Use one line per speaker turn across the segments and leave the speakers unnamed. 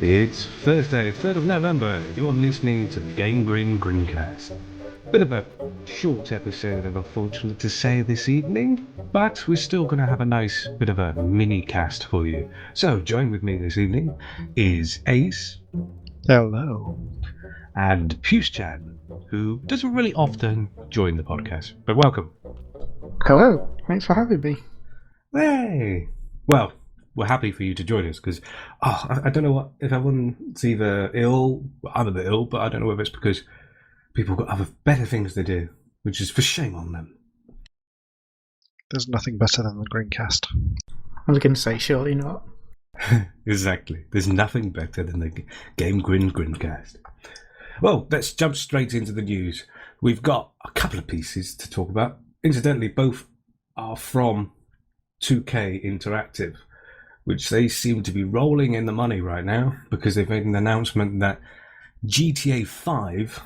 It's Thursday, 3rd of November. You're listening to the GameGrin GrinCast. Bit of a short episode, I'm unfortunate to say, this evening, but we're still going to have a nice bit of a mini-cast for you. So, join with me this evening is Ace.
Hello.
And Pushchan, who doesn't really often join the podcast, but welcome.
Hello. Thanks for having me.
Hey! Well, we're happy for you to join us because I don't know what if everyone's either ill. I'm a bit ill, but I don't know whether it's because people got other better things to do, which is for shame on them.
There's nothing better than the GrinCast.
I was going to say, surely not.
Exactly. There's nothing better than the GameGrin GrinCast. Well, let's jump straight into the news. We've got a couple of pieces to talk about. Incidentally, both are from 2K Interactive, which they seem to be rolling in the money right now because they've made an announcement that GTA 5,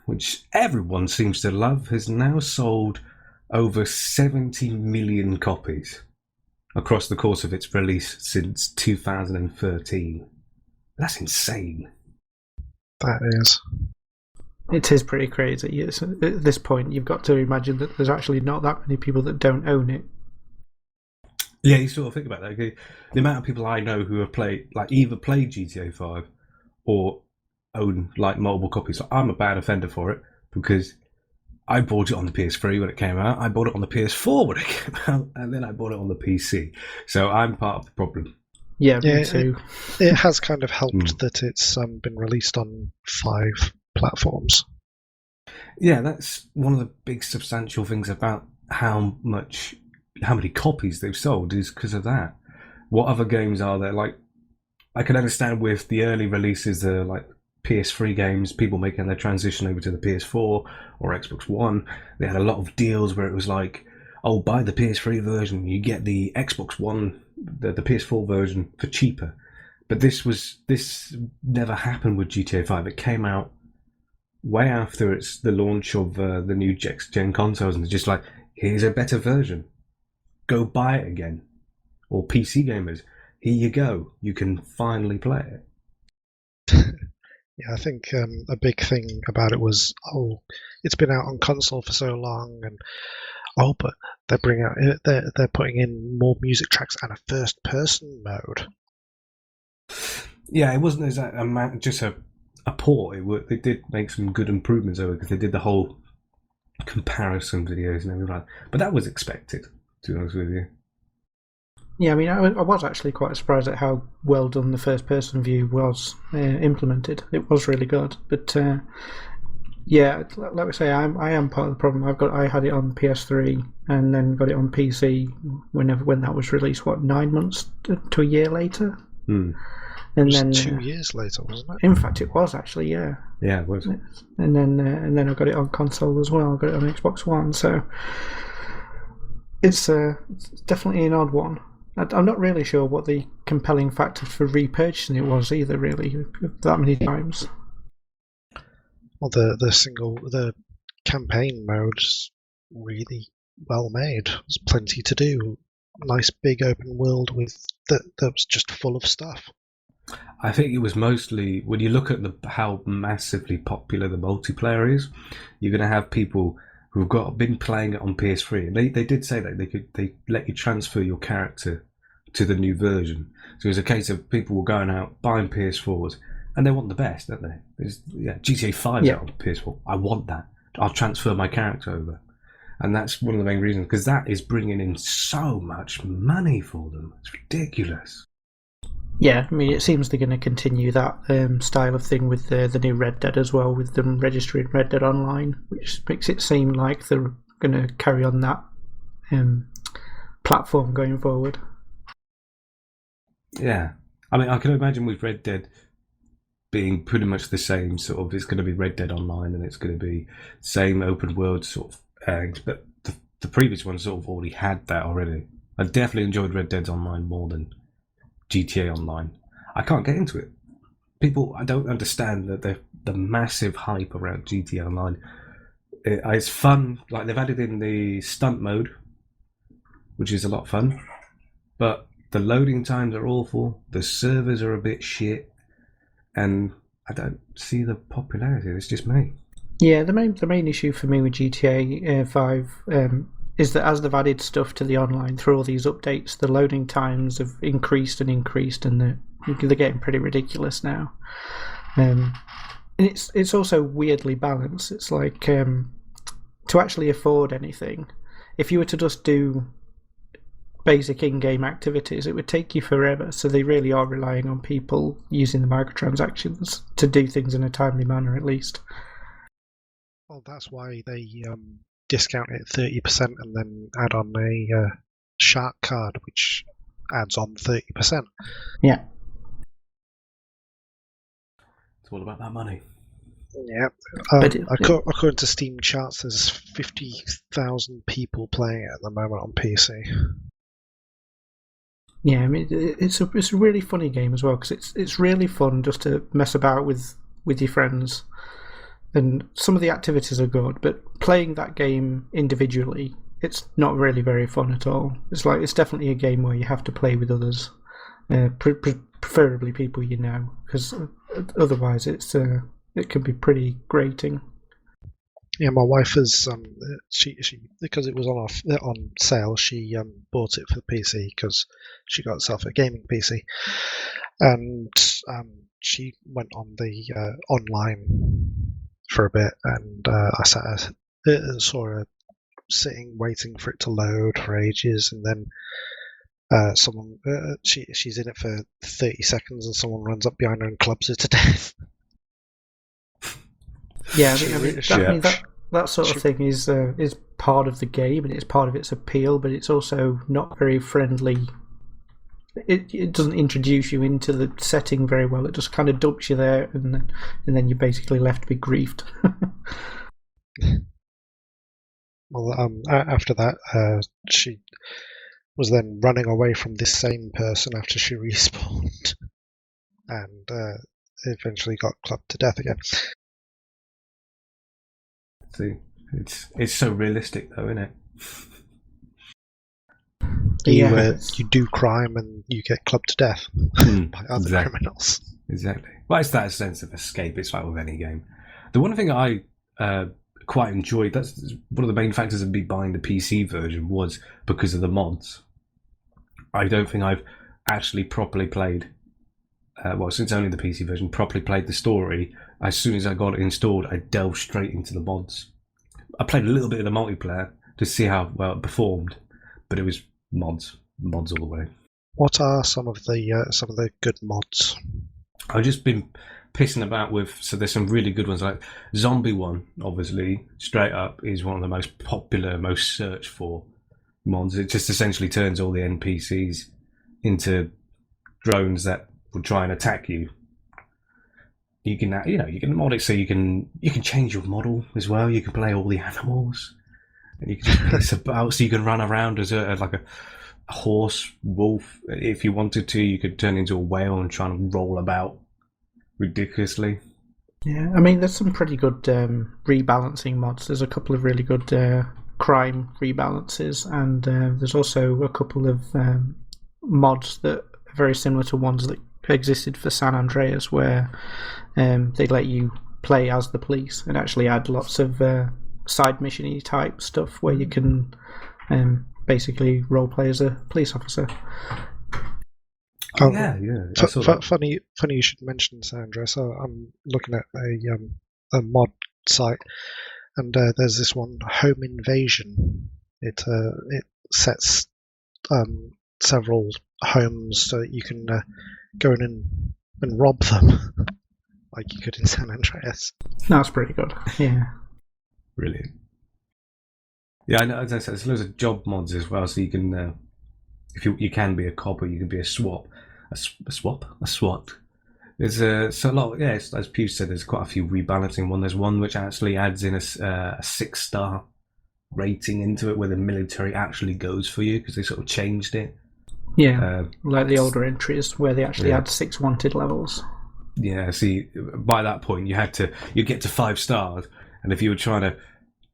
which everyone seems to love, has now sold over 70 million copies across the course of its release since 2013. That's insane.
That is.
It is pretty crazy. At this point, you've got to imagine that there's actually not that many people that don't own it.
Yeah, you sort of think about that. Okay? The amount of people I know who have played, like either played GTA 5 or own like multiple copies. So I'm a bad offender for it because I bought it on the PS3 when it came out. I bought it on the PS4 when it came out, and then I bought it on the PC. So I'm part of the problem.
Yeah, me too.
It has kind of helped that it's been released on 5 platforms.
Yeah, that's one of the big substantial things about how many copies they've sold is because of that. What other games are there? Like, I can understand with the early releases, the like PS3 games, people making their transition over to the PS4 or Xbox One. They had a lot of deals where it was like, oh, buy the PS3 version, you get the Xbox One, the PS4 version for cheaper. But this never happened with GTA 5. It came out way after it's the launch of the new gen consoles, and it's just like, here's a better version. Go buy it again. Or PC gamers, here you go. You can finally play it.
Yeah, I think a big thing about it was, it's been out on console for so long, and but they're putting in more music tracks and a first-person mode.
Yeah, it wasn't just a port. They did make some good improvements over it because they did the whole comparison videos and everything like that. But that was expected, to be honest with you.
Yeah, I mean, I was actually quite surprised at how well done the first-person view was implemented. It was really good, but yeah, like we say, I am part of the problem. I had it on PS3 and then got it on PC when that was released. 9 months to a year later.
And
then 2 years later, wasn't it?
In fact, it was actually, yeah.
Yeah, it was.
And then I got it on console as well. I got it on Xbox One, so it's definitely an odd one. I'm not really sure what the compelling factor for repurchasing it was either, really, that many times.
Well, the campaign mode's really well made. There's plenty to do. A nice big open world that was just full of stuff.
I think it was mostly, when you look at how massively popular the multiplayer is, you're going to have people who've been playing it on PS3, and they did say that they let you transfer your character to the new version. So it was a case of people were going out buying PS4s, and they want the best, don't they? GTA 5 out on PS4. I want that. I'll transfer my character over, and that's one of the main reasons, because that is bringing in so much money for them. It's ridiculous.
Yeah, I mean, it seems they're going to continue that style of thing with the new Red Dead as well, with them registering Red Dead Online, which makes it seem like they're going to carry on that platform going forward.
Yeah. I mean, I can imagine with Red Dead being pretty much the same sort of, it's going to be Red Dead Online and it's going to be the same open world sort of things, but the previous one sort of already had that already. I definitely enjoyed Red Dead Online more than GTA Online. I can't get into it. I don't understand that the massive hype around GTA Online. It's fun. Like, they've added in the stunt mode, which is a lot of fun, but the loading times are awful. The servers are a bit shit. and I don't see the popularity. It's just me.
Yeah, the main issue for me with GTA 5 is that as they've added stuff to the online through all these updates, the loading times have increased, and they're getting pretty ridiculous now. And it's also weirdly balanced. It's like to actually afford anything, if you were to just do basic in-game activities, it would take you forever. So they really are relying on people using the microtransactions to do things in a timely manner, at least.
Well, that's why they discount it 30% and then add on a shark card, which adds on 30%.
Yeah.
It's all about that money.
Yeah. According to Steam charts, there's 50,000 people playing it at the moment on PC.
Yeah, I mean, it's a really funny game as well, because it's really fun just to mess about with your friends, and some of the activities are good, but playing that game individually, it's not really very fun at all. It's definitely a game where you have to play with others, preferably people you know, because otherwise it can be pretty grating.
Yeah, my wife has she because it was on sale. She bought it for the PC because she got herself a gaming PC, and she went on the online for a bit, and I sat and saw her sitting waiting for it to load for ages, and then someone she's in it for 30 seconds, and someone runs up behind her and clubs her to death.
Yeah, that sort of thing is part of the game, and it's part of its appeal, but it's also not very friendly. It doesn't introduce you into the setting very well. It just kind of dumps you there, and then you're basically left to be griefed.
Well, after that, she was then running away from this same person after she respawned, and eventually got clubbed to death again.
See, it's so realistic though, isn't it?
You do crime and you get clubbed to death by other criminals.
Exactly. Well, it's that sense of escape. It's like with any game. The one thing I quite enjoyed, that's one of the main factors of me buying the PC version, was because of the mods. I don't think I've actually properly played, since only the PC version, properly played the story. As soon as I got it installed, I delved straight into the mods. I played a little bit of the multiplayer to see how well it performed, but it was mods all the way.
What are some of the good mods?
I've just been pissing about with, so there's some really good ones, like Zombie one, obviously, straight up, is one of the most popular, most searched for mods. It just essentially turns all the NPCs into drones that will try and attack you. You can mod it so you can change your model as well. You can play all the animals, and you can just piss about, so you can run around as like a horse, wolf. If you wanted to, you could turn into a whale and try and roll about ridiculously.
Yeah, I mean, there's some pretty good rebalancing mods. There's a couple of really good crime rebalances, and there's also a couple of mods that are very similar to ones that existed for San Andreas, where they let you play as the police and actually add lots of side mission-y type stuff where you can basically roleplay as a police officer.
Oh, yeah.
Funny you should mention San Andreas. I'm looking at a mod site, and there's this one, Home Invasion. It sets several homes so that you can go in and rob them, like you could in San Andreas.
That's pretty good. Yeah.
Brilliant. Yeah, I know. As I said, there's loads of job mods as well, so you can, if you can be a cop, or you can be a SWAT. A SWAT. There's so a lot. Yeah, as Pew said, there's quite a few rebalancing one. There's one which actually adds in a 6-star rating into it, where the military actually goes for you, because they sort of changed it.
Yeah, like the older entries where they actually had 6 wanted levels.
Yeah, see, by that point you get to 5 stars, and if you were trying to,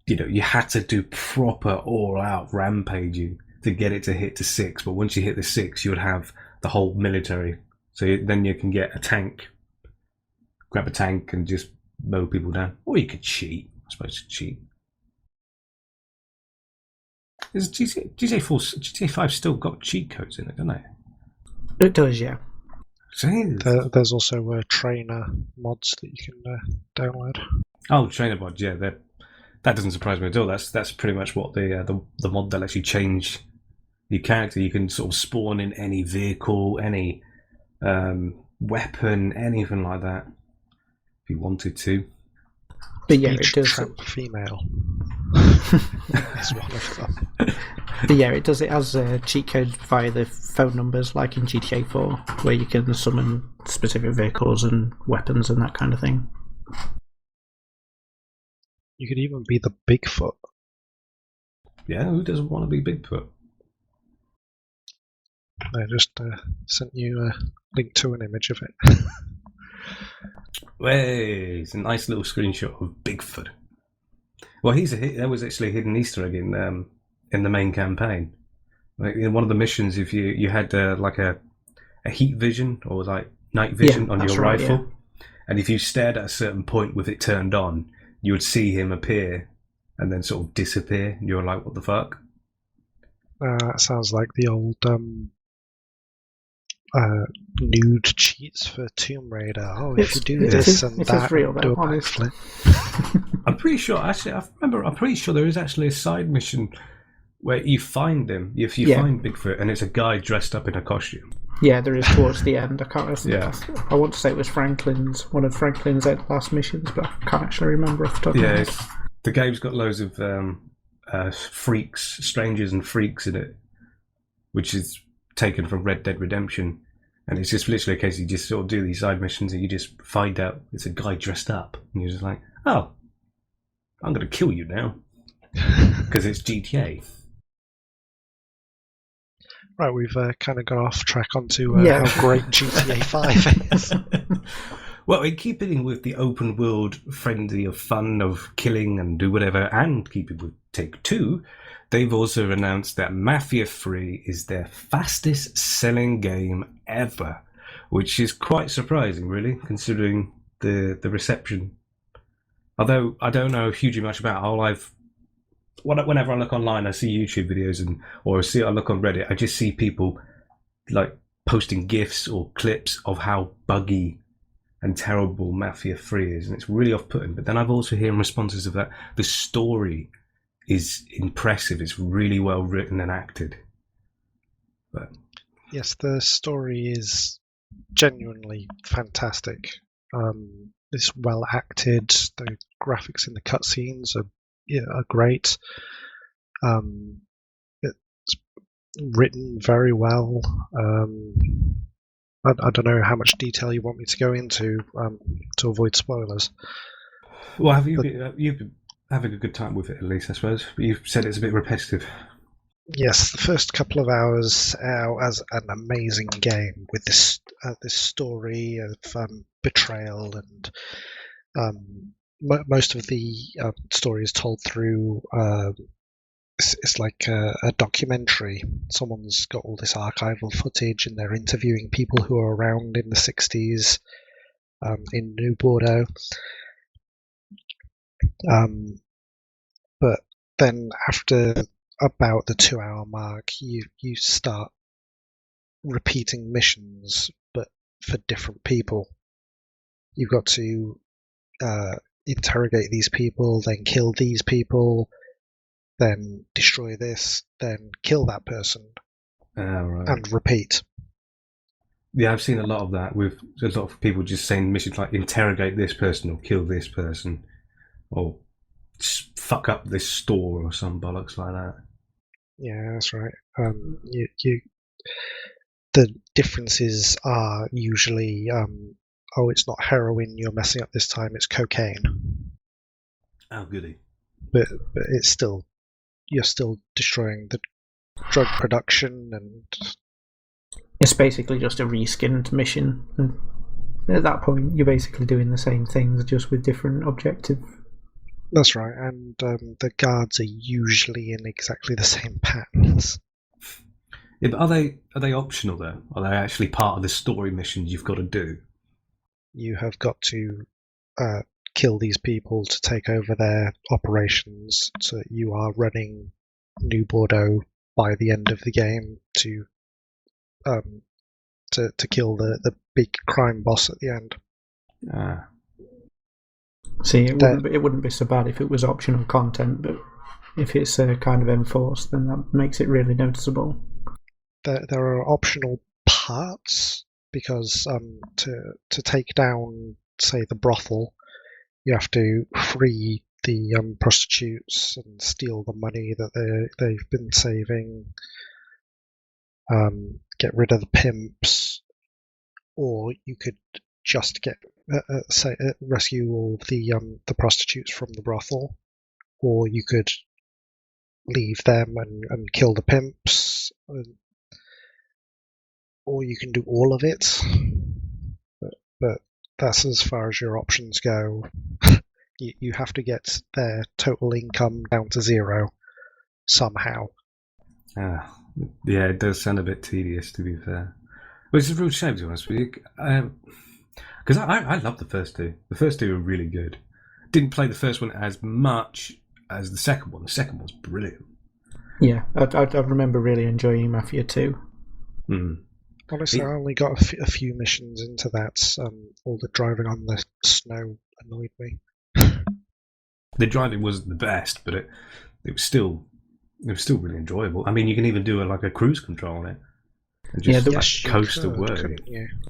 you had to do proper all-out rampaging to get it to hit to 6. But once you hit the 6, you would have the whole military. So then you can get a tank grab a tank and just mow people down. Or you could cheat. I suppose you could cheat. Is GTA 5 still got cheat codes in it, doesn't it?
It does, yeah.
There's also trainer mods that you can download.
Oh, trainer mods, yeah. That doesn't surprise me at all. That's pretty much what the mod that lets you change your character. You can sort of spawn in any vehicle, any weapon, anything like that, if you wanted to.
But yeah, it does.
Tramp female. That's one of them.
But yeah, it does. It has cheat codes via the phone numbers, like in GTA 4, where you can summon specific vehicles and weapons and that kind of thing.
You could even be the Bigfoot.
Yeah, who doesn't want to be Bigfoot?
I just sent you a link to an image of it.
Hey, it's a nice little screenshot of Bigfoot. Well, there was actually a hidden Easter egg in the main campaign. Like in one of the missions, if you had like a heat vision or like night vision on your rifle, and if you stared at a certain point with it turned on, you would see him appear and then sort of disappear. And you're like, what the fuck?
That sounds like the old nude cheats for Tomb Raider. Oh, if you do this and that,
real,
do a
honestly.
backflip.
I'm pretty sure. Actually, I'm pretty sure there is actually a side mission where you find him. If you find Bigfoot, and it's a guy dressed up in a costume.
Yeah, there is towards the end. I can't remember.
Yeah.
I want to say it was one of Franklin's last missions, but I can't actually remember off the top of my head.
The game's got loads of freaks, strangers and freaks in it, which is taken from Red Dead Redemption. And it's just literally a case you just sort of do these side missions and you just find out it's a guy dressed up. And you're just like, oh, I'm going to kill you now. Because it's GTA.
Right, we've kind of gone off track onto how great GTA 5 is.
Well, in keeping with the open world frenzy of fun, of killing and do whatever, and keeping with Take-Two, they've also announced that Mafia 3 is their fastest selling game ever, which is quite surprising, really, considering the reception. Although I don't know a huge much about it. Whenever I look online, I see YouTube videos I look on Reddit, I just see people like posting GIFs or clips of how buggy and terrible Mafia 3 is, and it's really off-putting. But then I've also heard responses of that the story is impressive. It's really well written and acted. But
yes, the story is genuinely fantastic. It's well acted. The graphics in the cutscenes are great. It's written very well. I don't know how much detail you want me to go into to avoid spoilers.
Well, you've been having a good time with it, at least, I suppose. But you've said it's a bit repetitive.
Yes, the first couple of hours as an amazing game with this story of betrayal, and most of the story is told through. It's like a documentary. Someone's got all this archival footage, and they're interviewing people who are around in the 60s in New Bordeaux. But then after about the 2-hour mark, you start repeating missions, but for different people. You've got to interrogate these people, then kill these people, then destroy this, then kill that person,
Right.
and repeat.
Yeah, I've seen a lot of that with a lot of people just saying missions like interrogate this person or kill this person or fuck up this store or some bollocks like that.
Yeah, that's right. The differences are usually, it's not heroin you're messing up this time, it's cocaine.
Oh, goody.
But you're still destroying the drug production, and
it's basically just a reskinned mission. And at that point, you're basically doing the same things, just with different objectives.
That's right, and the guards are usually in exactly the same patterns.
Yeah, but are they optional though? Are they actually part of the story missions you've got to do?
you have got to kill these people to take over their operations, so that you are running New Bordeaux by the end of the game to kill the big crime boss at the end.
Ah.
See, it wouldn't be so bad if it was optional content, but if it's kind of enforced, then that makes it really noticeable.
There are optional parts, because to take down, say, the brothel, you have to free the prostitutes and steal the money that they've been saving, get rid of the pimps, or you could just rescue all the prostitutes from the brothel, or you could leave them and kill the pimps, or you can do all of it. But that's as far as your options go. You have to get their total income down to zero somehow.
Yeah, it does sound a bit tedious, to be fair. Which is a real shame, to be honest with you. Because I love the first two. The first two are really good. Didn't play the first one as much as the second one. The second one's brilliant.
Yeah, I remember really enjoying Mafia 2.
Honestly, I only got a few missions into that. All the driving on the snow annoyed me.
The driving wasn't the best, but it was still really enjoyable. I mean, you can even do a cruise control on it. And just coast away.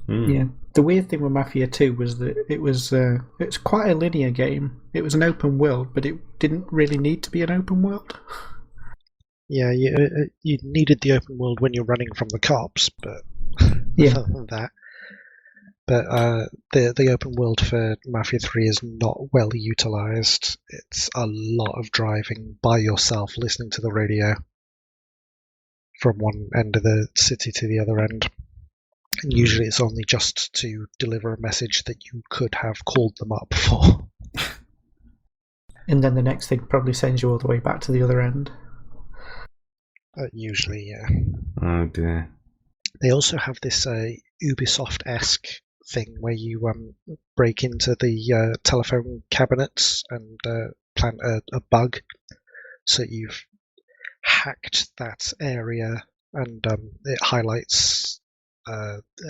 Yeah, the weird thing with Mafia 2 was that it's quite a linear game. It was an open world, but it didn't really need to be an open world.
Yeah, you needed the open world when you're running from the cops, but other than that. But the open world for Mafia 3 is not well utilised. It's a lot of driving by yourself, listening to the radio from one end of the city to the other end. And usually it's only just to deliver a message that you could have called them up for.
And then the next thing probably sends you all the way back to the other end.
Usually, yeah.
Oh dear.
They also have this Ubisoft-esque thing where you break into the telephone cabinets and plant a bug. So you've hacked that area, and it highlights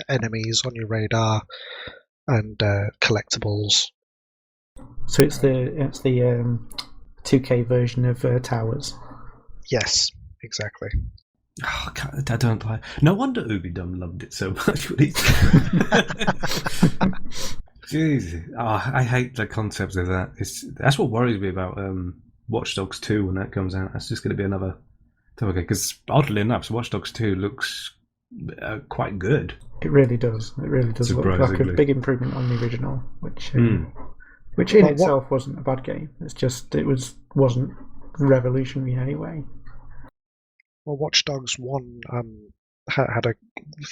enemies on your radar and collectibles.
So it's the 2K version of Towers.
Yes, exactly.
Oh, I don't like. No wonder Ubidum loved it so much. Jeez, I hate the concept of that. That's what worries me about Watch Dogs 2 when that comes out. That's just going to be another. Okay, because oddly enough, Watch Dogs 2 looks quite good.
It really does. It really does look like a big improvement on the original, which in itself wasn't a bad game. It's just it wasn't revolutionary anyway.
Well, Watch Dogs 1 had a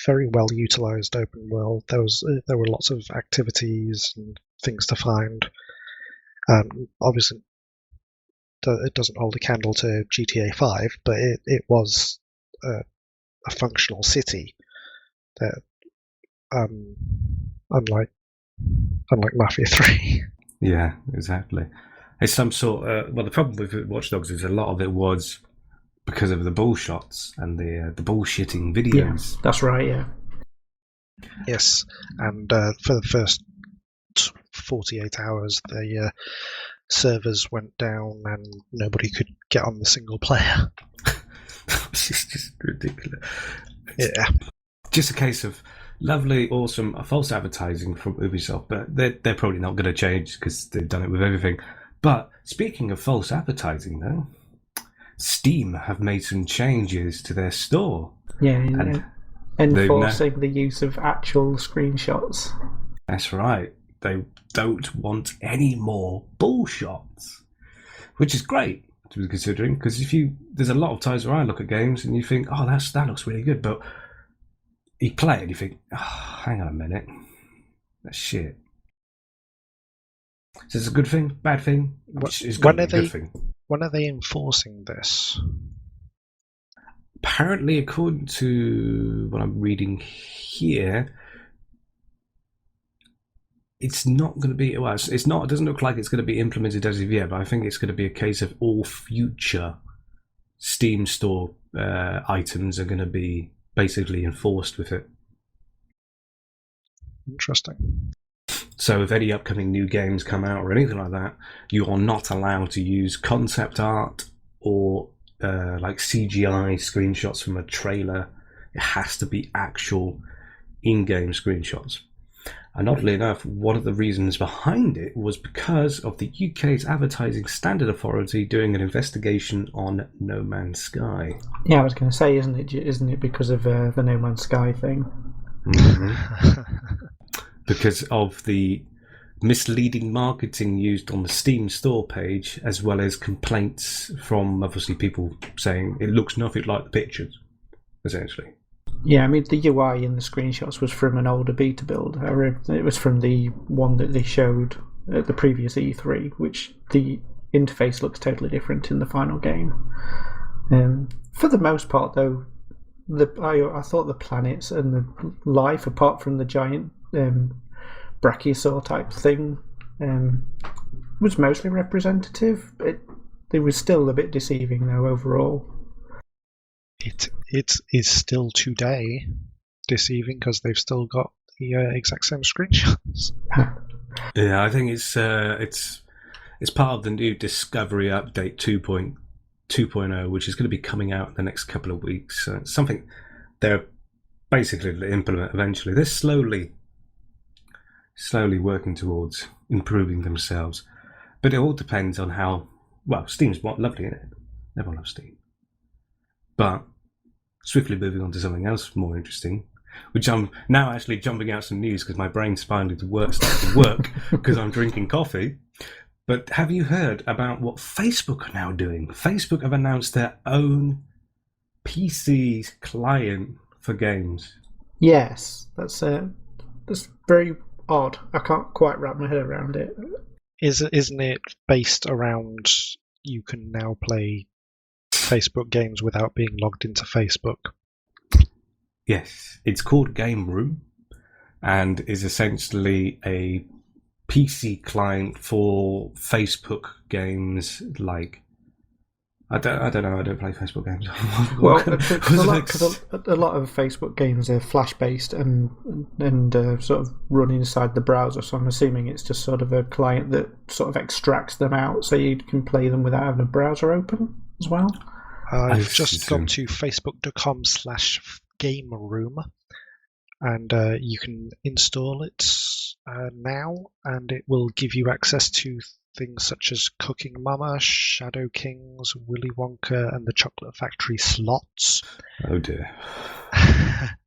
very well utilised open world. There were lots of activities and things to find. Obviously, it doesn't hold a candle to GTA 5, but it was a functional city that, unlike Mafia 3.
Yeah, exactly. It's some sort. The problem with Watch Dogs is a lot of it was because of the bullshots and the bullshitting videos.
Yeah, that's right, yeah.
Yes, and for the first 48 hours, the servers went down and nobody could get on the single player.
It's just ridiculous.
Yeah.
Just a case of lovely, awesome, false advertising from Ubisoft, but they're probably not going to change because they've done it with everything. But speaking of false advertising, though, Steam have made some changes to their store.
Yeah, and enforcing the use of actual screenshots.
That's right. They don't want any more bullshots, which is great to be considering, because there's a lot of times where I look at games and you think, oh, that looks really good, but you play it and you think, oh, hang on a minute, that's shit. So it's a good thing, bad thing? It's got to be a good thing.
When are they enforcing this?
Apparently, according to what I'm reading here, it's not going to be. Well, it's not. It doesn't look like it's going to be implemented as of yet. But I think it's going to be a case of all future Steam store items are going to be basically enforced with it.
Interesting.
So if any upcoming new games come out or anything like that, you are not allowed to use concept art or like CGI screenshots from a trailer. It has to be actual in-game screenshots. And oddly enough, one of the reasons behind it was because of the UK's Advertising Standard Authority doing an investigation on No Man's Sky.
Yeah, I was going to say, isn't it because of the No Man's Sky thing?
Mm-hmm. Because of the misleading marketing used on the Steam store page, as well as complaints from obviously people saying it looks nothing like the pictures, essentially.
Yeah, I mean, the UI in the screenshots was from an older beta build. It was from the one that they showed at the previous E3, which the interface looks totally different in the final game. For the most part, though, I thought the planets and the life, apart from the giant brachiosaur type thing, was mostly representative. It was still a bit deceiving, though, overall.
It is still today deceiving because they've still got the exact same screenshots.
Yeah, I think it's part of the new Discovery Update 2.0, which is going to be coming out in the next couple of weeks. So it's something they're basically to implement eventually. They're slowly working towards improving themselves, but it all depends on how well Steam's lovely, isn't it? Everyone loves Steam. But swiftly moving on to something else more interesting, which I'm now actually jumping out some news because my brain's finally starting to work because I'm drinking coffee. But have you heard about what Facebook are now doing? Facebook have announced their own PC client for games.
Yes, that's very odd. I can't quite wrap my head around it.
Isn't it based around you can now play Facebook games without being logged into Facebook?
Yes, it's called Gameroom and is essentially a PC client for Facebook games. Like I don't know. I don't play Facebook games.
Well, a lot of Facebook games are Flash based and sort of run inside the browser. So I'm assuming it's just sort of a client that sort of extracts them out, so you can play them without having a browser open as well.
I've just gone to facebook.com/Gameroom, and you can install it now, and it will give you access to things such as Cooking Mama, Shadow Kings, Willy Wonka, and the Chocolate Factory slots.
Oh dear.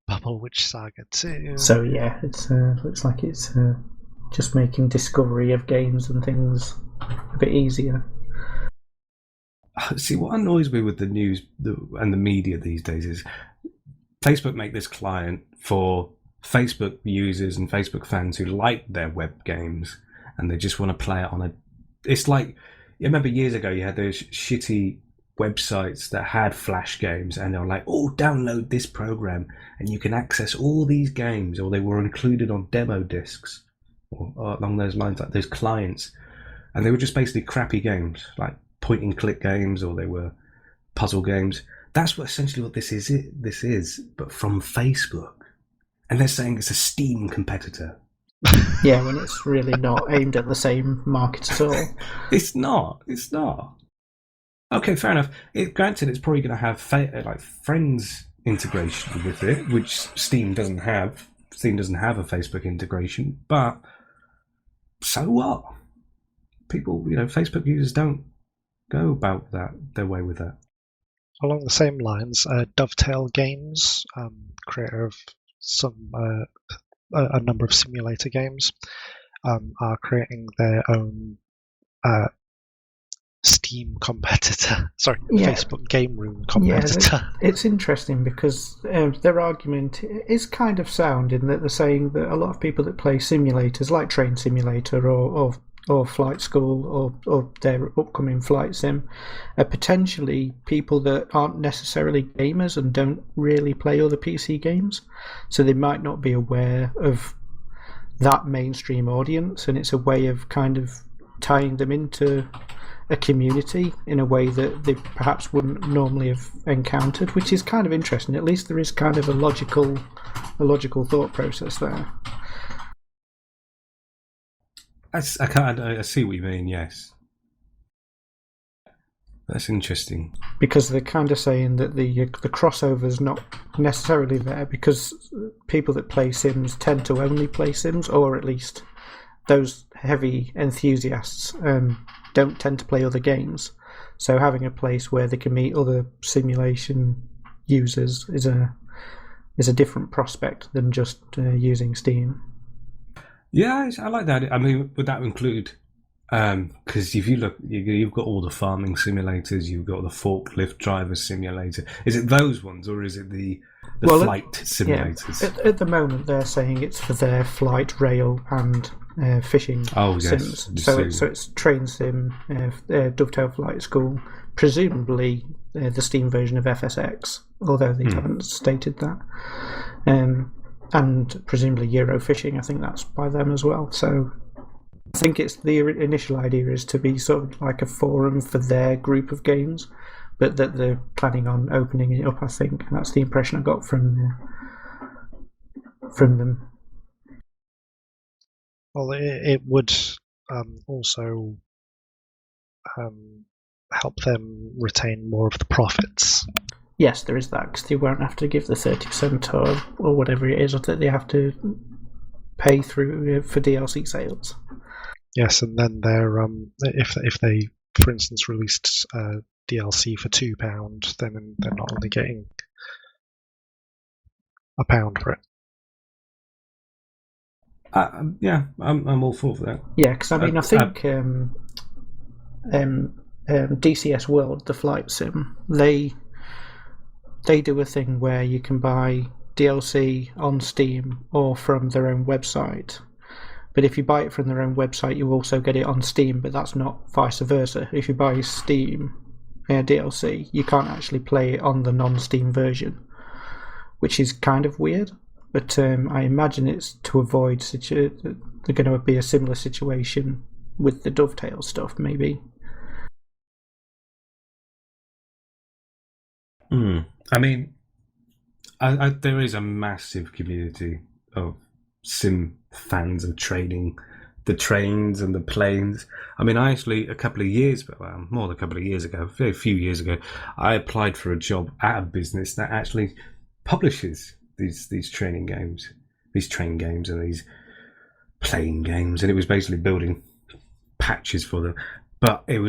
Bubble Witch Saga 2.
So yeah, it looks like it's just making discovery of games and things a bit easier.
See, what annoys me with the news and the media these days is Facebook make this client for Facebook users and Facebook fans who like their web games and they just want to play it on a... It's like, you remember years ago you had those shitty websites that had Flash games and they were like, oh, download this program and you can access all these games, or they were included on demo discs or along those lines, like those clients. And they were just basically crappy games, like point-and-click games, or they were puzzle games. That's essentially what this is, but from Facebook. And they're saying it's a Steam competitor.
Yeah, when it's really not aimed at the same market at all.
It's not. Okay, fair enough. Granted, it's probably going to have like Friends integration with it, which Steam doesn't have. Steam doesn't have a Facebook integration, but so what? People, Facebook users don't go about their way with that.
Along the same lines, Dovetail Games, creator of a number of simulator games, are creating their own Steam competitor. Sorry, yeah. Facebook Gameroom competitor.
Yeah, it's interesting because their argument is kind of sound in that they're saying that a lot of people that play simulators, like Train Simulator or Flight School or their upcoming Flight Sim, are potentially people that aren't necessarily gamers and don't really play other PC games, so they might not be aware of that mainstream audience, and it's a way of kind of tying them into a community in a way that they perhaps wouldn't normally have encountered, which is kind of interesting. At least there is kind of a logical thought process there.
I see what you mean. Yes, that's interesting.
Because they're kind of saying that the crossover's not necessarily there, because people that play Sims tend to only play Sims, or at least those heavy enthusiasts don't tend to play other games. So having a place where they can meet other simulation users is a different prospect than just using Steam.
Yeah, I like that. I mean, would that include? Because if you look, you've got all the farming simulators, you've got the forklift driver simulator. Is it those ones, or is it the flight simulators?
Yeah, at the moment, they're saying it's for their flight, rail, and fishing sims. So it's train sim, Dovetail Flight School, presumably the Steam version of FSX, although they haven't stated that. And presumably Euro Fishing, I think that's by them as well. So I think it's the initial idea is to be sort of like a forum for their group of games, but that they're planning on opening it up, I think. That's the impression I got from them.
Well, it would also help them retain more of the profits.
Yes, there is that, because they won't have to give the 30% or whatever it is that they have to pay through for DLC sales.
Yes, and then they're if they, for instance, released DLC for £2, then they're not only getting £1 for it.
Yeah, I'm all for that.
Yeah, because I mean, I think DCS World, the flight sim, they do a thing where you can buy DLC on Steam or from their own website. But if you buy it from their own website, you also get it on Steam, but that's not vice versa. If you buy Steam DLC, you can't actually play it on the non-Steam version, which is kind of weird. But I imagine it's to avoid they're going to be a similar situation with the Dovetail stuff, maybe.
I mean, there is a massive community of sim fans of trading the trains and the planes. I mean, I actually, a few years ago, I applied for a job at a business that actually publishes these training games, these train games and these plane games, and it was basically building patches for them. But it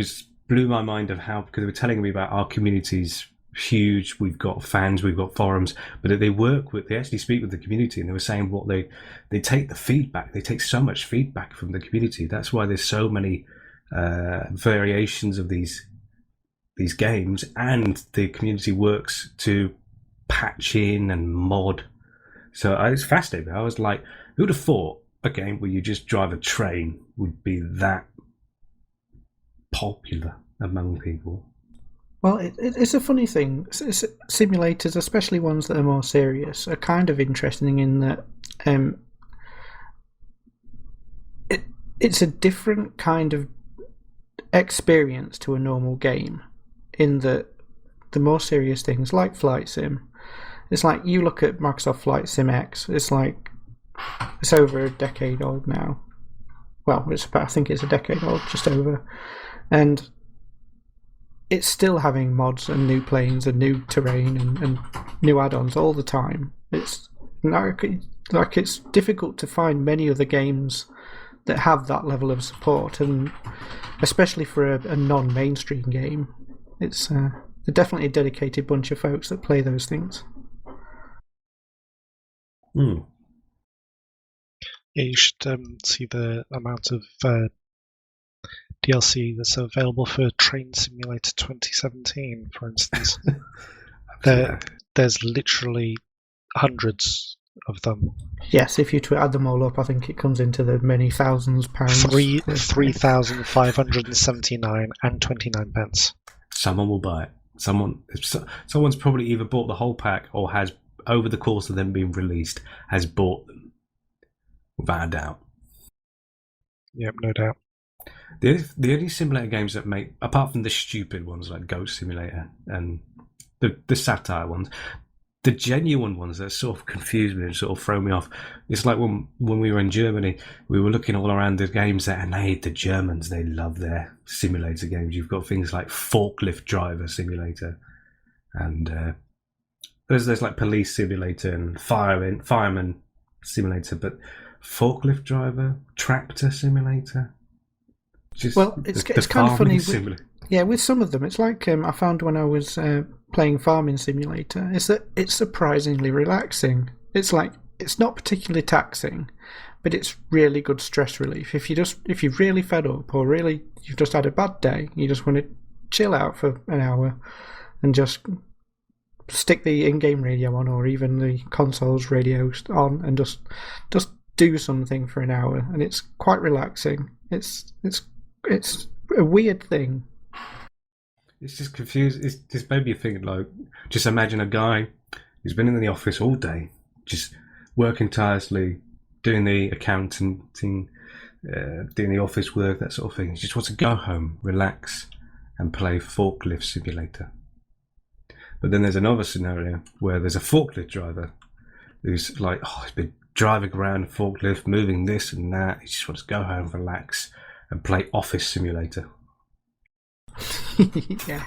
blew my mind of how, because they were telling me about our community's huge, we've got fans, we've got forums, but they actually speak with the community, and they were saying what they take the feedback, they take so much feedback from the community. That's why there's so many variations of these games, and the community works to patch in and mod. So it's fascinating. I was like, who would have thought a game where you just drive a train would be that popular among people?
Well, it's a funny thing. Simulators, especially ones that are more serious, are kind of interesting in that it's a different kind of experience to a normal game, in that the more serious things like Flight Sim, it's like you look at Microsoft Flight Sim X, it's over a decade old now. Well, I think it's a decade old, just over. And it's still having mods and new planes and new terrain and new add-ons all the time. It's it's difficult to find many other games that have that level of support, and especially for a non-mainstream game, it's they're definitely a dedicated bunch of folks that play those things.
Yeah, you should see the amount of DLC that's available for Train Simulator 2017, for instance. There's literally hundreds of them.
Yes, if you add them all up, I think it comes into the many thousands pounds.
3,579 and 29 pence.
Someone will buy it. Someone's probably either bought the whole pack or has, over the course of them being released, has bought them. without a doubt.
Yep, no doubt.
The only simulator games that make, apart from the stupid ones like Goat Simulator and the satire ones, the genuine ones that sort of confuse me and sort of throw me off. It's like when we were in Germany, we were looking all around the games there, and the Germans, they love their simulator games. You've got things like Forklift Driver Simulator, and there's like Police Simulator and Fireman Simulator, but Forklift Driver, Tractor Simulator.
It's kind of funny. With some of them, it's like I found when I was playing Farming Simulator, is that it's surprisingly relaxing. It's like it's not particularly taxing, but it's really good stress relief. If you're really fed up or really you've just had a bad day, you just want to chill out for an hour and just stick the in-game radio on or even the console's radio on and just do something for an hour, and it's quite relaxing. It's a weird thing.
It's just confused. It's just made me think, like, just imagine a guy who's been in the office all day, just working tirelessly, doing the accounting, doing the office work, that sort of thing. He just wants to go home, relax, and play Forklift Simulator. But then there's another scenario where there's a forklift driver who's like, he's been driving around a forklift, moving this and that. He just wants to go home, relax, and play Office Simulator.
yeah.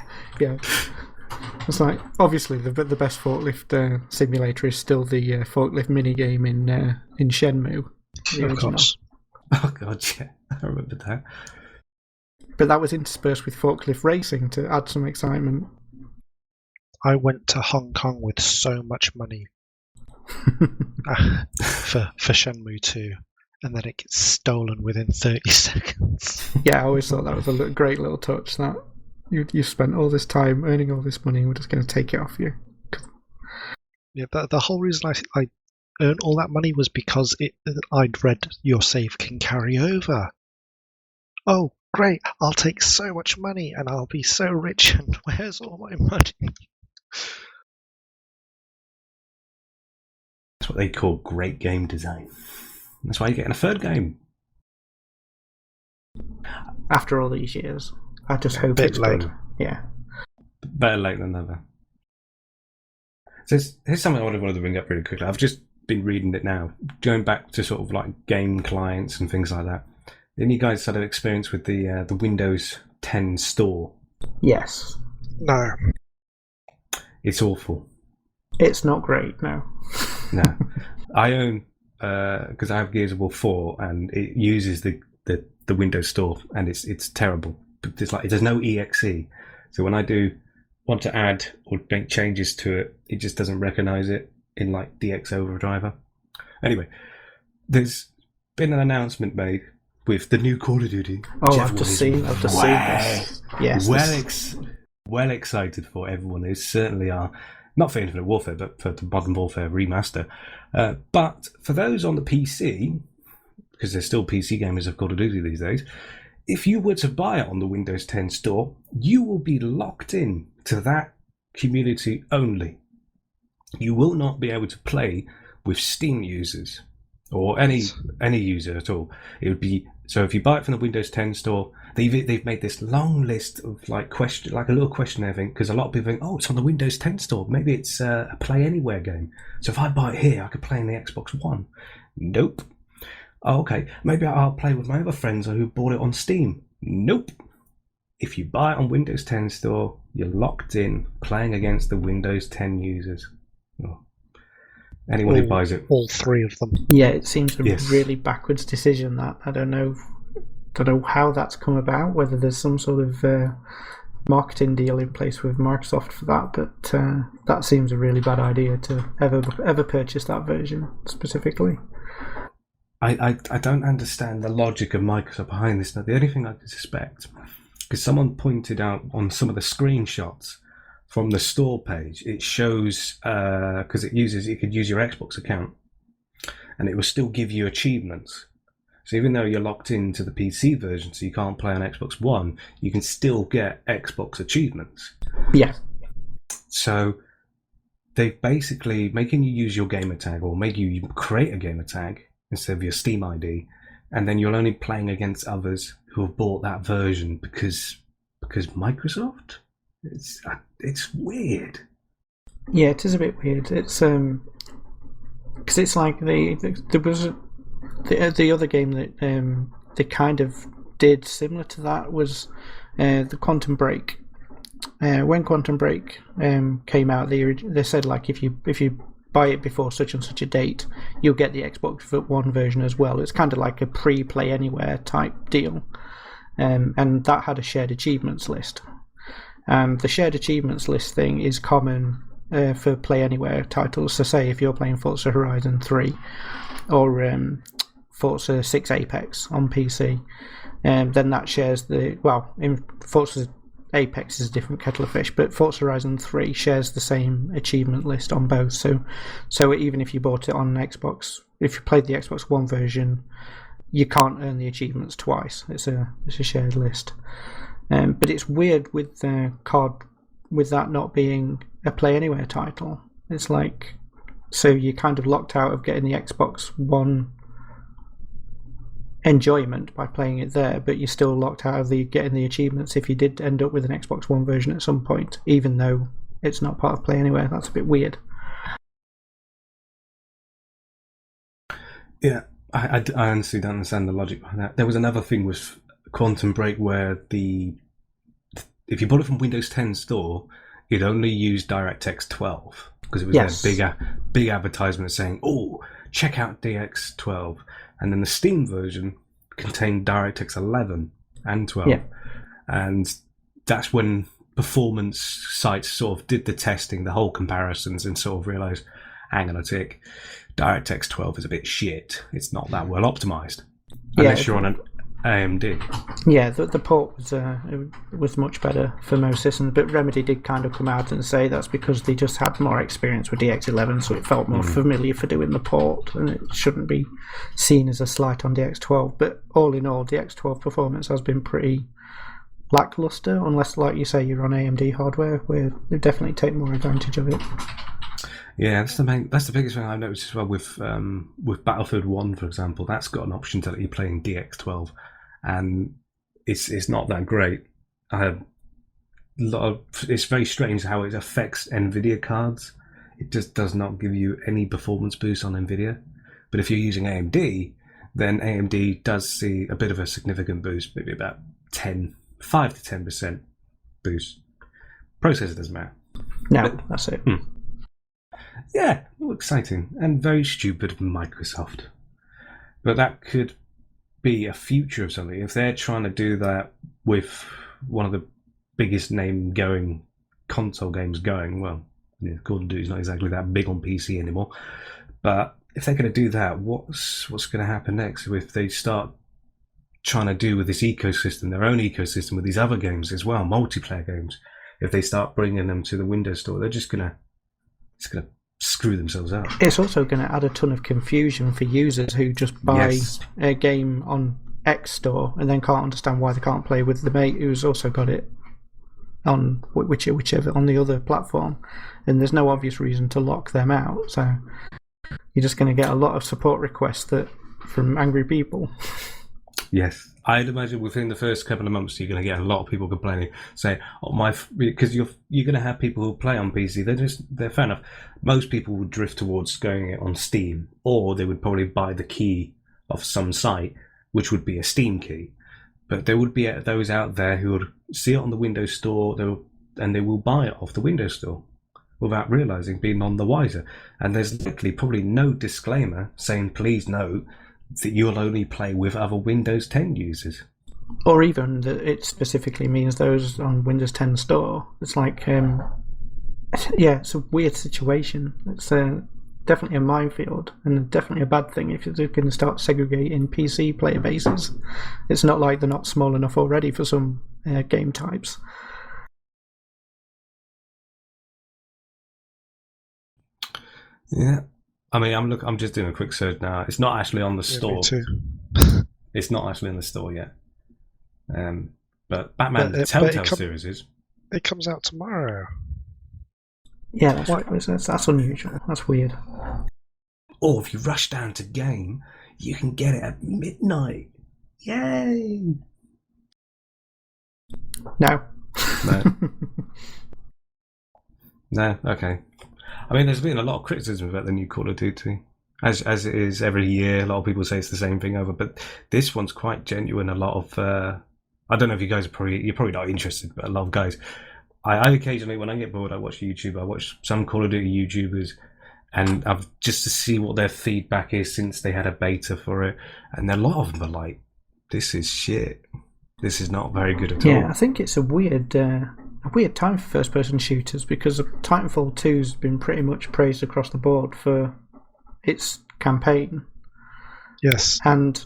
It's like, obviously the best forklift simulator is still the forklift minigame in Shenmue, the original.
Oh god, yeah, I remember that.
But that was interspersed with forklift racing to add some excitement.
I went to Hong Kong with so much money for Shenmue 2, and then it gets stolen within 30 seconds.
Yeah, I always thought that was a great little touch, that you spent all this time earning all this money and we're just going to take it off you.
Yeah, the whole reason I earned all that money was because I'd read your save can carry over. Oh, great, I'll take so much money and I'll be so rich, and where's all my money?
That's what they call great game design. That's why you're getting a third game.
After all these years, I just hope it's good. Yeah.
Better late than never. So here's something I wanted to bring up really quickly. I've just been reading it now, going back to sort of like game clients and things like that. Any you guys had an experience with the Windows 10 store?
Yes.
No.
It's awful.
It's not great, no.
No. I own, because I have Gears of War 4, and it uses the Windows Store, and it's terrible. It's like there's no exe, so when I do want to add or make changes to it, it just doesn't recognize it in like DX Overdriver. Anyway, there's been an announcement made with the new Call of Duty.
Oh, I've just seen this. Yes.
Well excited for everyone. They certainly are. Not for Infinite Warfare, but for the Modern Warfare remaster. But for those on the PC, because there's still PC gamers of Call of Duty these days, if you were to buy it on the Windows 10 store, you will be locked in to that community only. You will not be able to play with Steam users or any user at all. It would be so if you buy it from the Windows 10 store, they've made this long list of like a little questionnaire thing, because a lot of people think, it's on the Windows 10 store. Maybe it's a Play Anywhere game. So if I buy it here, I could play on the Xbox One. Nope. Oh, okay, maybe I'll play with my other friends who bought it on Steam. Nope. If you buy it on Windows 10 store, you're locked in playing against the Windows 10 users. Oh. Anyone who buys it.
All three of them.
Yeah, it seems a really backwards decision, that. I don't know how that's come about, whether there's some sort of marketing deal in place with Microsoft for that, but that seems a really bad idea to ever purchase that version specifically.
I don't understand the logic of Microsoft behind this. Now, the only thing I could suspect, because someone pointed out on some of the screenshots from the store page, it shows, because you could use your Xbox account, and it will still give you achievements. So even though you're locked into the PC version, so you can't play on Xbox One, you can still get Xbox achievements.
Yeah.
So they've basically making you use your gamer tag, or make you create a gamer tag, instead of your Steam ID, and then you're only playing against others who have bought that version because Microsoft. It's weird.
Yeah, it is a bit weird. It's because it's like there was the other game that they kind of did similar to that was the Quantum Break. When Quantum Break came out, they said like if you buy it before such and such a date, you'll get the Xbox One version as well. It's kind of like a pre-Play Anywhere type deal, and that had a shared achievements list. The shared achievements list thing is common for Play Anywhere titles. So say if you're playing Forza Horizon 3 or Forza 6 Apex on PC, then that shares in Forza Apex is a different kettle of fish, but Forza Horizon 3 shares the same achievement list on both. So even if you bought it on Xbox, if you played the Xbox One version, you can't earn the achievements twice. It's a shared list. But it's weird with COD, with that not being a Play Anywhere title. It's like, so you're kind of locked out of getting the Xbox One enjoyment by playing it there, but you're still locked out of getting the achievements if you did end up with an Xbox One version at some point, even though it's not part of Play Anywhere. That's a bit weird.
Yeah, I honestly don't understand the logic behind that. There was another thing with Quantum Break where if you bought it from Windows 10 store, it only used DirectX 12 because it was their big advertisement saying, "Oh, check out DX12," and then the Steam version contained DirectX 11 and 12, and that's when performance sites sort of did the testing, the whole comparisons, and sort of realised, hang on a tick, DirectX 12 is a bit shit. It's not that well optimized unless you're on an AMD.
Yeah, the port was much better for most systems, but Remedy did kind of come out and say that's because they just had more experience with DX11, so it felt more familiar for doing the port, and it shouldn't be seen as a slight on DX12. But all in all, DX12 performance has been pretty lackluster, unless, like you say, you're on AMD hardware, where they definitely take more advantage of it.
Yeah, that's the biggest thing I've noticed as well with Battlefield 1, for example. That's got an option to let you play in DX12, and it's not that great. It's very strange how it affects NVIDIA cards. It just does not give you any performance boost on NVIDIA. But if you're using AMD, then AMD does see a bit of a significant boost, maybe about 5 to 10% boost. Processor doesn't matter.
No, that's it.
Yeah, all exciting and very stupid of Microsoft. But that could be a future of something. If they're trying to do that with one of the biggest name going console games going, well, Call of Duty is not exactly that big on PC anymore. But if they're going to do that, what's going to happen next? If they start trying to do with this ecosystem, their own ecosystem with these other games as well, multiplayer games, if they start bringing them to the Windows Store, they're just going to screw themselves out.
It's also going to add a ton of confusion for users who just buy a game on X Store and then can't understand why they can't play with the mate who's also got it on whichever on the other platform, and there's no obvious reason to lock them out. So you're just going to get a lot of support requests from angry people. Yes,
I'd imagine within the first couple of months you're going to get a lot of people complaining, saying, because you're going to have people who play on PC. They're fair enough. Most people would drift towards going it on Steam, or they would probably buy the key off some site, which would be a Steam key. But there would be those out there who would see it on the Windows Store, and they will buy it off the Windows Store without realizing, being none the wiser. And there's likely probably no disclaimer saying, please note that you'll only play with other Windows 10 users.
Or even that it specifically means those on Windows 10 Store. It's like, it's a weird situation. It's definitely a minefield, and definitely a bad thing if you're going to start segregating PC player bases. It's not like they're not small enough already for some game types.
Yeah. I mean, I'm just doing a quick search now. It's not actually on the store.
Me too.
It's not actually in the store yet. But Batman, the Telltale series is.
It comes out tomorrow.
Yeah, that's unusual. That's weird.
Or if you rush down to game, You can get it at midnight. Yay!
No.
No. No, okay. I mean, there's been a lot of criticism about the new Call of Duty, as it is every year. A lot of people say it's the same thing over, but this one's quite genuine. A lot of I don't know if you guys you're probably not interested, but a lot of guys. I occasionally, when I get bored, I watch YouTube. I watch some Call of Duty YouTubers, and I've just to see what their feedback is since they had a beta for it, and a lot of them are like, "This is shit. This is not very good at all."
Yeah, I think it's a weird time for first-person shooters because Titanfall 2's been pretty much praised across the board for its campaign.
Yes.
And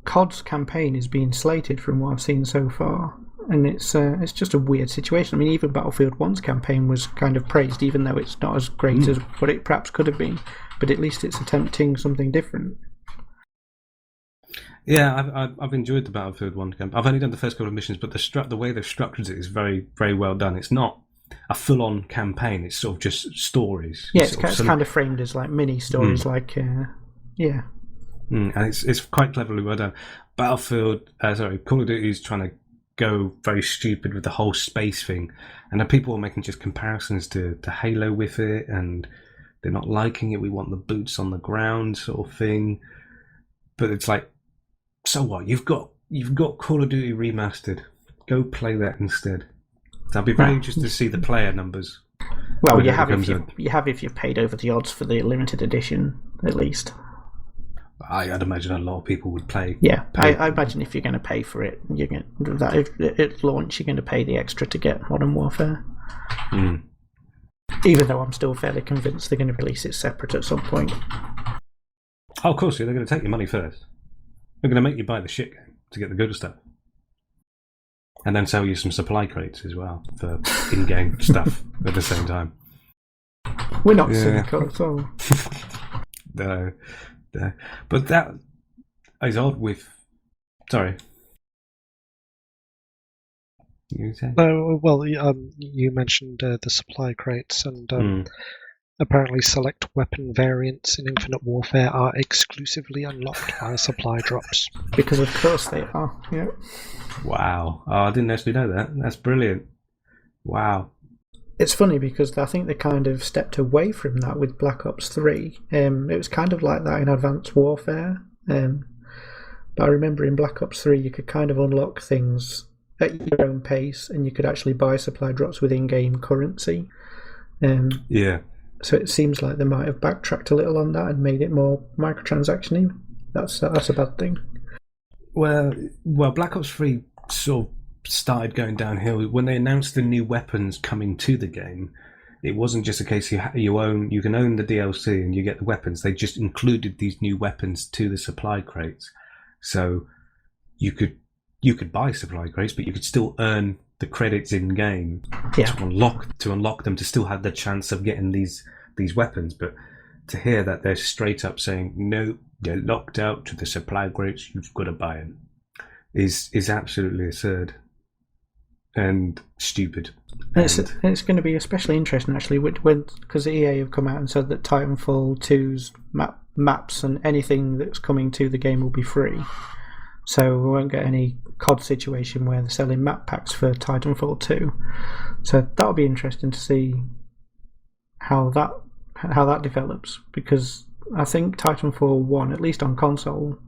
COD's campaign is being slated from what I've seen so far, and it's just a weird situation. I mean, even Battlefield 1's campaign was kind of praised, even though it's not as great as what it perhaps could have been, but at least it's attempting something different.
Yeah, I've enjoyed the Battlefield 1 campaign. I've only done the first couple of missions, but the way they've structured it is very, very well done. It's not a full-on campaign. It's sort of just stories.
Yeah, it's kind of framed as like mini stories, yeah.
And it's quite cleverly well done. Call of Duty is trying to go very stupid with the whole space thing, and then people are making just comparisons to Halo with it, and they're not liking it. We want the boots on the ground sort of thing, but it's like, so what? You've got Call of Duty remastered. Go play that instead. So I'll be very interested to see the player numbers.
Well, you have if you've paid over the odds for the limited edition, at least.
I'd imagine a lot of people would play.
Yeah, I imagine if you're going to pay for it, you're going at launch you're going to pay the extra to get Modern Warfare. Even though I'm still fairly convinced they're going to release it separate at some point.
Oh, of course, they're going to take your money first. They're going to make you buy the shit game to get the good stuff. And then sell you some supply crates as well for in-game stuff at the same time.
We're not cynical at all.
No. But that is odd with... Sorry. You say?
No, well, you mentioned the supply crates, and apparently select weapon variants in Infinite Warfare are exclusively unlocked via supply drops.
Because of course they are, yeah.
Wow. Oh, I didn't actually know that. That's brilliant. Wow.
It's funny because I think they kind of stepped away from that with Black Ops 3. It was kind of like that in Advanced Warfare. But I remember in Black Ops 3 you could kind of unlock things at your own pace, and you could actually buy supply drops with in-game currency.
Yeah.
So it seems like they might have backtracked a little on that and made it more microtransaction-y. That's a bad thing.
Well, Black Ops 3 sort of started going downhill when they announced the new weapons coming to the game. It wasn't just a case you can own the DLC and you get the weapons. They just included these new weapons to the supply crates, so you could buy supply crates, but you could still earn the credits in game to unlock them, to still have the chance of getting these weapons. But to hear that they're straight up saying no, they're locked out to the supply crates, you've got to buy them, is absolutely absurd and stupid.
It's going to be especially interesting actually because EA have come out and said that Titanfall 2's maps and anything that's coming to the game will be free. So we won't get any COD situation where they're selling map packs for Titanfall 2. So that'll be interesting to see how that develops, because I think Titanfall 1, at least on console,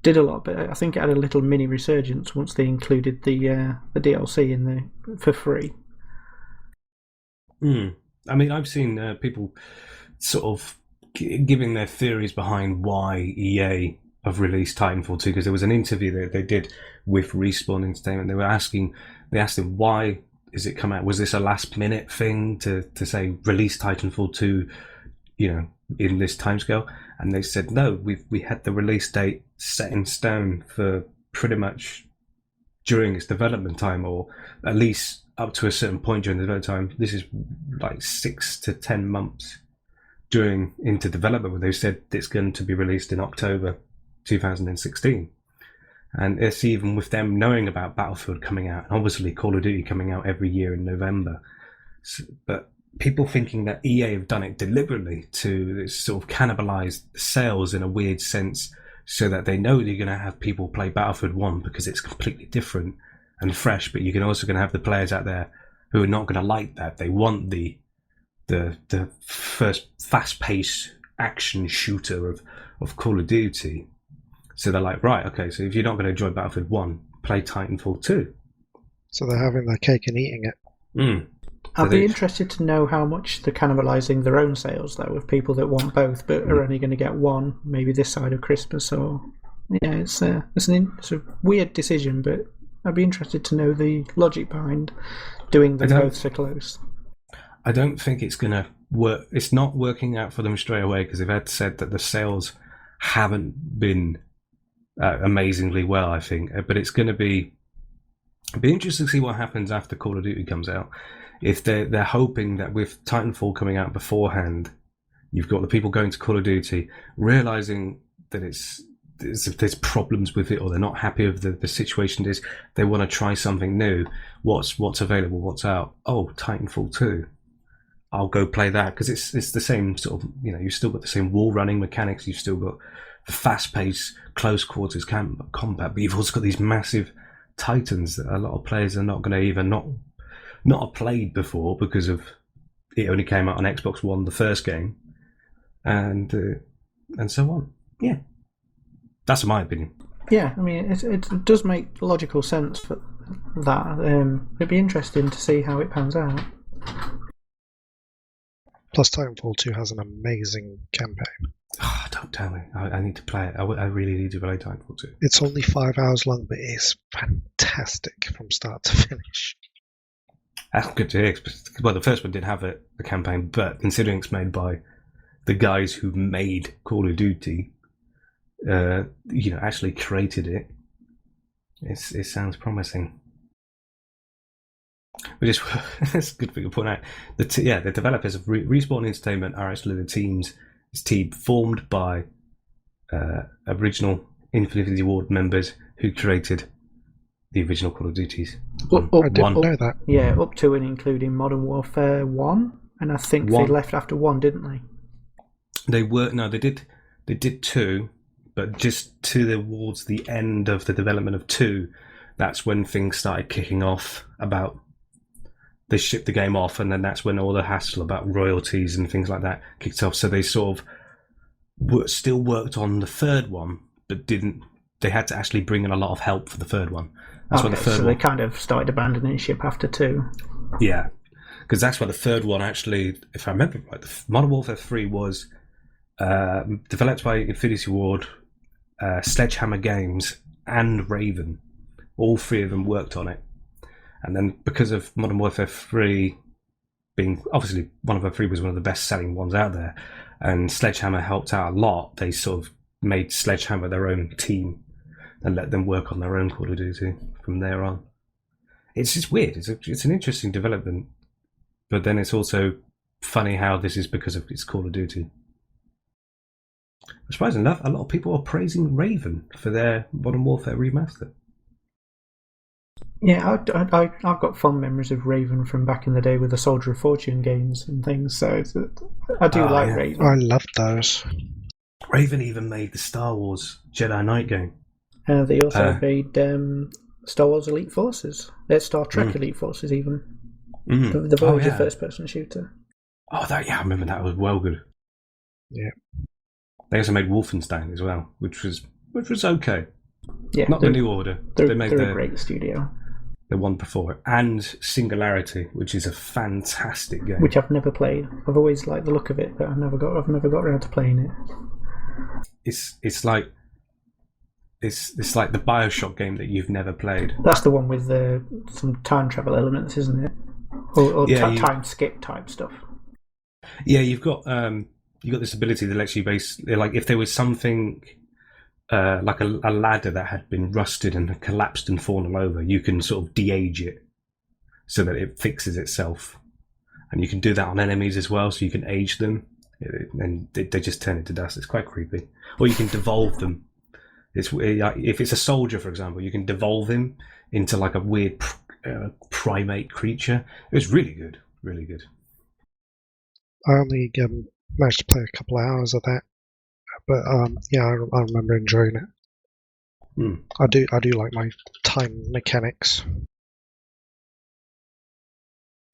did a lot, but I think it had a little mini resurgence once they included the DLC for free.
I mean, I've seen people sort of giving their theories behind why EA have released Titanfall 2, because there was an interview that they did with Respawn Entertainment. They asked them, why is it come out? Was this a last minute thing to say release Titanfall 2, in this timescale? And they said, no, we had the release date set in stone for pretty much during its development time, or at least up to a certain point during the development time. This is like 6 to 10 months into development, where they said it's going to be released in October 2016. And it's even with them knowing about Battlefield coming out, and obviously Call of Duty coming out every year in November. But people thinking that EA have done it deliberately to sort of cannibalize sales in a weird sense, so that they know they're going to have people play Battlefield 1 because it's completely different and fresh, but you're also going to have the players out there who are not going to like that. They want the first fast-paced action shooter of Call of Duty. So they're like, right, okay, so if you're not going to enjoy Battlefield 1, play Titanfall 2.
So they're having their cake and eating it.
Mm.
I'd be interested to know how much they're cannibalising their own sales, though, of people that want both but are only going to get one, maybe this side of Christmas. Or yeah, it's a weird decision, but I'd be interested to know the logic behind doing them both so close.
I don't think it's going to work. It's not working out for them straight away, because they've had said that the sales haven't been amazingly well, I think. But it's going to be interesting to see what happens after Call of Duty comes out. If they're hoping that with Titanfall coming out beforehand, you've got the people going to Call of Duty, realizing that there's problems with it, or they're not happy with the situation is, they want to try something new. What's available? What's out? Oh, Titanfall 2. I'll go play that, because it's the same sort of, you've still got the same wall running mechanics, you've still got the fast-paced close quarters combat, but you've also got these massive titans that a lot of players are not going to even not have played before, because of it only came out on Xbox One, the first game, and so on. Yeah, that's my opinion.
Yeah, I mean, it does make logical sense for that. It'd be interesting to see how it pans out.
Plus, Titanfall 2 has an amazing campaign.
Oh, don't tell me. I need to play it. I really need to play Titanfall 2.
It's only 5 hours long, but it's fantastic from start to finish.
That's good to hear. Well, the first one did have the campaign, but considering it's made by the guys who made Call of Duty, actually created it, it sounds promising. It's a good thing to point out. The developers of Respawn Entertainment are actually the team formed by original Infinity Ward members who created the original Call of Duties.
I didn't know that.
Yeah, up to and including Modern Warfare 1, and I think they left after 1, didn't they?
They did 2, but just towards the end of the development of 2, that's when things started kicking off about. They shipped the game off, and then that's when all the hassle about royalties and things like that kicked off. So they sort of still worked on the third one, but didn't. They had to actually bring in a lot of help for the third one. That's why the third one.
They kind of started abandoning ship after 2.
Yeah, because that's why the third one actually, if I remember right, Modern Warfare 3 was developed by Infinity Ward, Sledgehammer Games, and Raven. All 3 of them worked on it. And then because of Modern Warfare 3 being, obviously, Modern Warfare 3 was one of the best-selling ones out there, and Sledgehammer helped out a lot, they sort of made Sledgehammer their own team and let them work on their own Call of Duty from there on. It's just weird. It's an interesting development, but then it's also funny how this is because of its Call of Duty. Surprisingly enough, a lot of people are praising Raven for their Modern Warfare remaster.
Yeah, I've got fond memories of Raven from back in the day with the Soldier of Fortune games and things, so I do like Raven.
I loved those.
Raven even made the Star Wars Jedi Knight game.
They also made Star Wars Elite Forces. Star Trek Elite Forces, even. The Voyager first-person shooter.
Oh, I remember that was well good.
Yeah.
They also made Wolfenstein as well, which was okay.
Yeah,
not the New Order.
They're a great studio.
The one before it, and Singularity, which is a fantastic game.
Which I've never played. I've always liked the look of it, but I've never got around to playing it.
It's like the BioShock game that you've never played.
That's the one with some time travel elements, isn't it? Or time skip type stuff.
Yeah, you've got this ability that lets you like if there was something like a ladder that had been rusted and collapsed and fallen over, you can sort of de-age it so that it fixes itself, and you can do that on enemies as well. So you can age them, and they just turn into dust. It's quite creepy. Or you can devolve them. If it's a soldier, for example, you can devolve him into like a weird primate creature. It was really good, really good.
I only managed to play a couple of hours of that, but yeah, I remember enjoying it. I do like my time mechanics.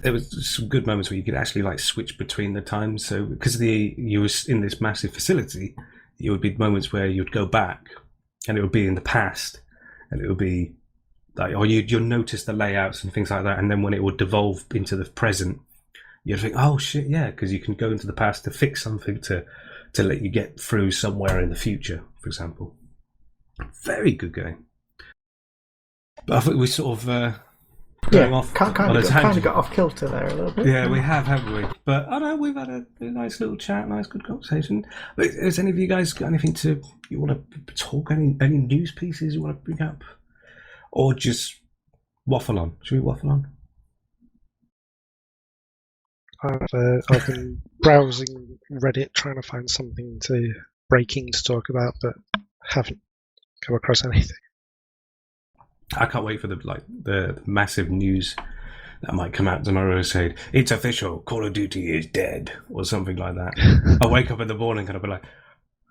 There was some good moments where you could actually like switch between the times. So because you were in this massive facility, it would be moments where you'd go back, and it would be in the past, and it would be like, or you'll notice the layouts and things like that. And then when it would devolve into the present, you'd think, oh shit, yeah, because you can go into the past to fix something to let you get through somewhere in the future, for example. Very good game. But I think we sort of going off
kind of got off kilter there a little bit.
Yeah, we have, haven't we? But I know we've had a nice little chat, nice good conversation. But has any of you guys got anything you want to talk? Any news pieces you want to bring up, or just waffle on? Should we waffle on?
I've been browsing Reddit trying to find something breaking to talk about, but haven't come across anything.
I can't wait for the massive news that might come out tomorrow saying it's official, Call of Duty is dead, or something like that. I wake up in the morning and I'll be like,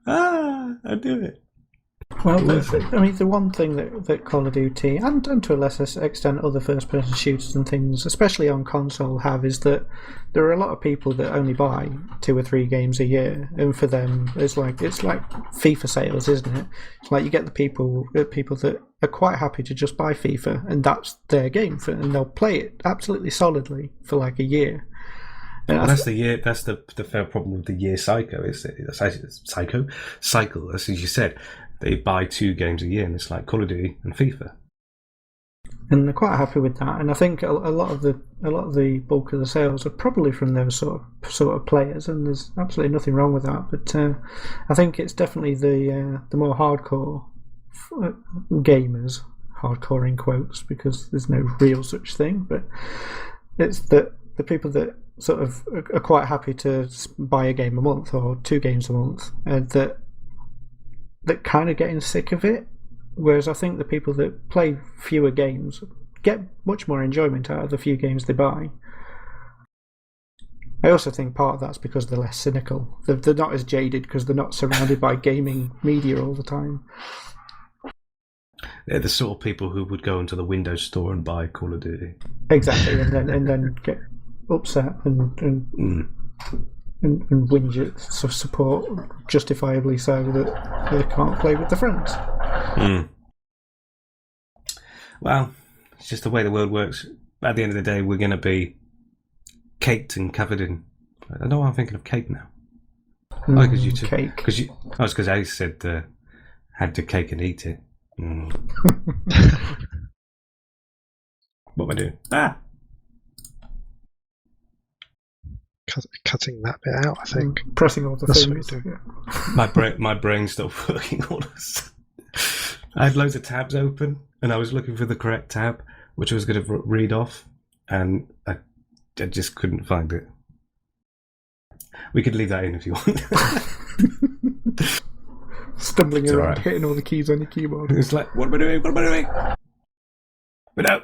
I do it.
Well, I mean, the one thing that Call of Duty, and to a lesser extent other first-person shooters and things, especially on console, have is that there are a lot of people that only buy 2 or 3 games a year, and for them, it's like FIFA sales, isn't it? It's like you get the people that are quite happy to just buy FIFA, and that's their game, and they'll play it absolutely solidly for like a year.
Well, that's the fair problem with the year cycle, is it? Cycle, as you said. They buy 2 games a year, and it's like Call of Duty and FIFA.
And they're quite happy with that. And I think a lot of the bulk of the sales are probably from those sort of players, and there's absolutely nothing wrong with that. But I think it's definitely the more hardcore gamers, hardcore in quotes, because there's no real such thing. But it's the people that sort of are quite happy to buy a game a month or 2 games a month, that kind of getting sick of it, whereas I think the people that play fewer games get much more enjoyment out of the few games they buy. I also think part of that's because they're less cynical. They're not as jaded because they're not surrounded by gaming media all the time.
They're the sort of people who would go into the Windows store and buy Call of Duty.
Exactly, and then get upset and whinge at support, justifiably so, that they can't play with their friends.
Well, it's just the way the world works. At the end of the day, we're going to be caked and covered in... I know I'm thinking of cake now. Because you took...
Cake.
Because Ace said had to cake and eat it. What am I doing?
Cutting that bit out, I think.
Pressing all the
That's
things.
what you
Yeah. My brain stopped working all of a sudden. I had loads of tabs open, and I was looking for the correct tab, which I was going to read off, and I just couldn't find it. We could leave that in if you want.
Stumbling
It's
around,
alright.
hitting all the keys on your keyboard.
It's like, what am I doing? But no,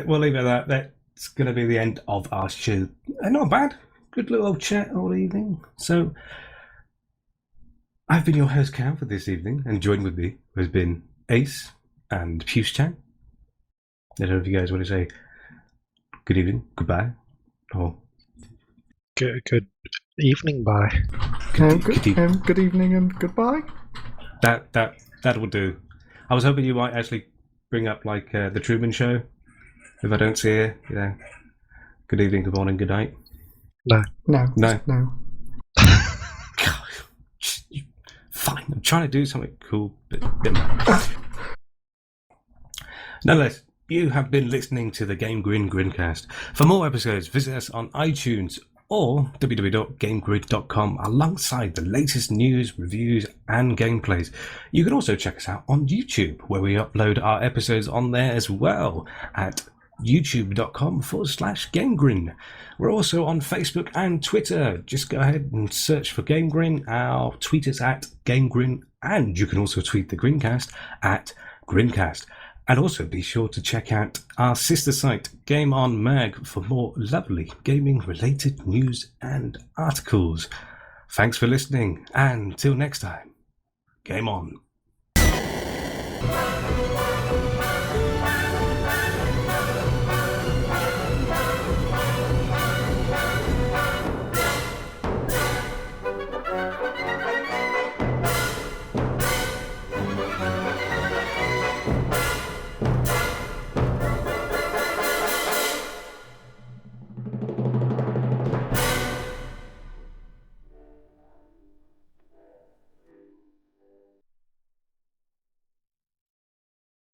we'll leave it at that. That's going to be the end of our show. Not bad. Good little old chat all evening. So, I've been your host, Cam, for this evening, and joined with me has been Ace and Puce-chan. I don't know if you guys want to say good evening, goodbye, or
Good evening, bye.
Good evening and goodbye.
that will do. I was hoping you might actually bring up like the Truman Show. If I don't see you, good evening, good morning, good night.
No.
Fine, I'm trying to do something cool, but never mind. Nonetheless, you have been listening to the GameGrin GrinCast. For more episodes, visit us on iTunes or www.gamegrid.com alongside the latest news, reviews, and gameplays. You can also check us out on YouTube, where we upload our episodes on there as well at youtube.com/GameGrin. We're also on Facebook and Twitter. Just go ahead and search for GameGrin. Our tweet is at GameGrin, and you can also tweet the GrinCast at GrinCast. And also be sure to check out our sister site, Game On Mag, for more lovely gaming-related news and articles. Thanks for listening, and till next time, game on.